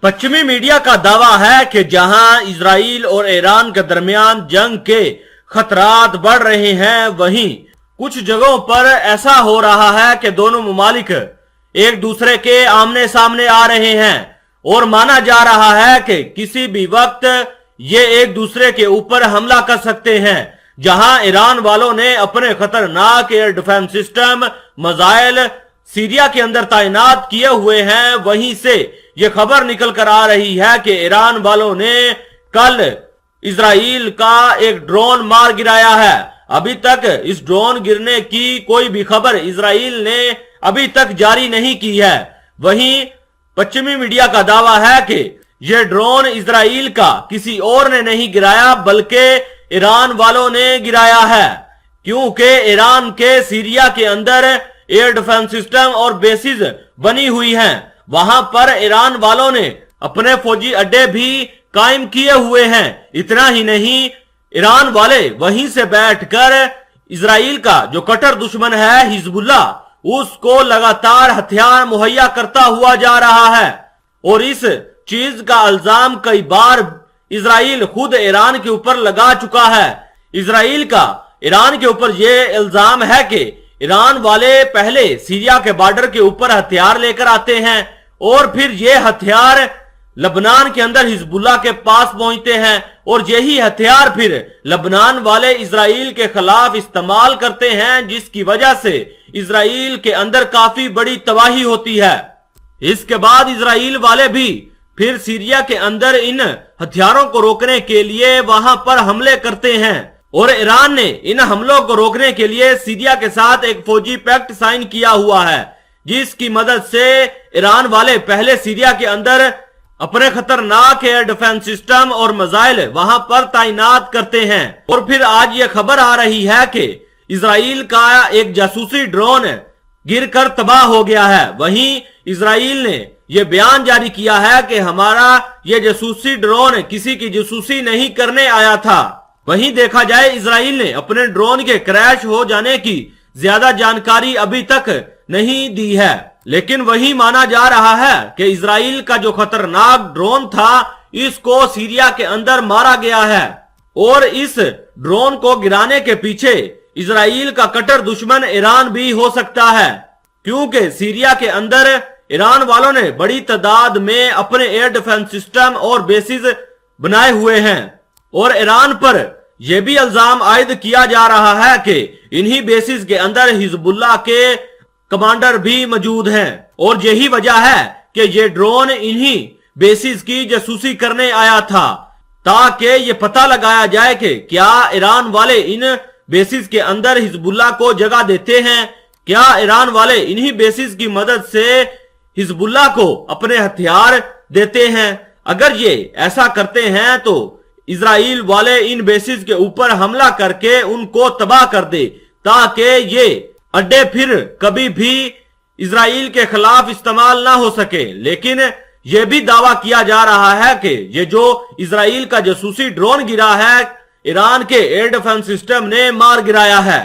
पश्चिमी मीडिया का दावा है कि जहां इजराइल और ईरान के दरमियान जंग के खतरात बढ़ रहे हैं, वहीं कुछ जगहों पर ऐसा हो रहा है कि दोनों मुमालिक एक दूसरे के आमने सामने आ रहे हैं और माना जा रहा है कि किसी भी वक्त ये एक दूसरे के ऊपर हमला कर सकते हैं। जहां ईरान वालों ने अपने खतरनाक air defence system missile Syria के अंदर तैनात किए हुए हैं, वहीं से ये खबर निकल कर आ रही है कि ईरान वालों ने कल इजराइल का एक ड्रोन मार गिराया है। अभी तक इस ड्रोन गिरने की कोई भी खबर इजराइल ने अभी तक जारी नहीं की है। वहीं पश्चिमी मीडिया का दावा है कि यह ड्रोन इजराइल का किसी और ने नहीं गिराया बल्कि ईरान वालों ने गिराया है, क्योंकि ईरान के सीरिया के अंदर एयर डिफेंस सिस्टम और बेसिस बनी हुई हैं। वहां पर ईरान वालों ने अपने फौजी अड्डे भी कायम किए हुए हैं। इतना ही नहीं, ईरान वाले वहीं से बैठकर इजराइल का जो कट्टर दुश्मन है हिजबुल्लाह, उसको लगातार हथियार मुहैया करता हुआ जा रहा है। और इस चीज का इल्जाम कई बार इजराइल खुद ईरान के ऊपर लगा चुका है। इजराइल का ईरान के ऊपर यह इल्जाम है कि ईरान वाले पहले सीरिया के बॉर्डर के ऊपर हथियार लेकर आते हैं और फिर ये हथियार लबनान के अंदर हिजबुल्लाह के पास पहुंचते हैं और यही हथियार फिर लबनान वाले इजराइल के खिलाफ इस्तेमाल करते हैं, जिसकी वजह से इजराइल के अंदर काफी बड़ी तबाही होती है। इसके बाद इजराइल वाले भी फिर सीरिया के अंदर इन हथियारों को रोकने के लिए वहां पर हमले करते हैं और ईरान ने इन हमलों को रोकने के लिए सीरिया के साथ एक फौजी पैक्ट साइन किया हुआ है, जिसकी मदद से ईरान वाले पहले सीरिया के अंदर अपने खतरनाक एयर डिफेंस सिस्टम और मिसाइल वहां पर तैनात करते हैं। और फिर आज ये खबर आ रही है कि इजराइल का एक जासूसी ड्रोन गिरकर तबाह हो गया है। वहीं इजराइल ने यह बयान जारी किया है कि हमारा ये जासूसी ड्रोन किसी की जासूसी नहीं करने आया था। वहीं देखा जाए, इजराइल ने अपने ड्रोन के क्रैश हो जाने की ज्यादा जानकारी अभी तक नहीं दी है, लेकिन वही माना जा रहा है कि इजराइल का जो खतरनाक ड्रोन था, इसको सीरिया के अंदर मारा गया है। और इस ड्रोन को गिराने के पीछे इजराइल का कट्टर दुश्मन ईरान भी हो सकता है, क्योंकि सीरिया के अंदर ईरान वालों ने बड़ी तादाद में अपने एयर डिफेंस सिस्टम और बेसिस बनाए हुए हैं और ईरान पर यह भी इल्जाम आयद किया जा रहा है कि इन्हीं बेसिस के अंदर हिजबुल्लाह के कमांडर भी मौजूद हैं और यही वजह है कि ये ड्रोन इन्हीं बेसिस की जासूसी करने आया था, ताकि ये पता लगाया जाए कि क्या ईरान वाले इन बेसिस के अंदर हिजबुल्लाह को जगह देते हैं, क्या ईरान वाले इन्हीं बेसिस की मदद से हिजबुल्लाह को अपने हथियार देते हैं। अगर ये ऐसा करते हैं तो इजराइल वाले इन बेसिस के ऊपर हमला करके उनको तबाह कर दे, ताकि ये अड्डे फिर कभी भी इजराइल के खिलाफ इस्तेमाल ना हो सके। लेकिन यह भी दावा किया जा रहा है कि ये जो इजराइल का जासूसी ड्रोन गिरा है, ईरान के एयर डिफेंस सिस्टम ने मार गिराया है।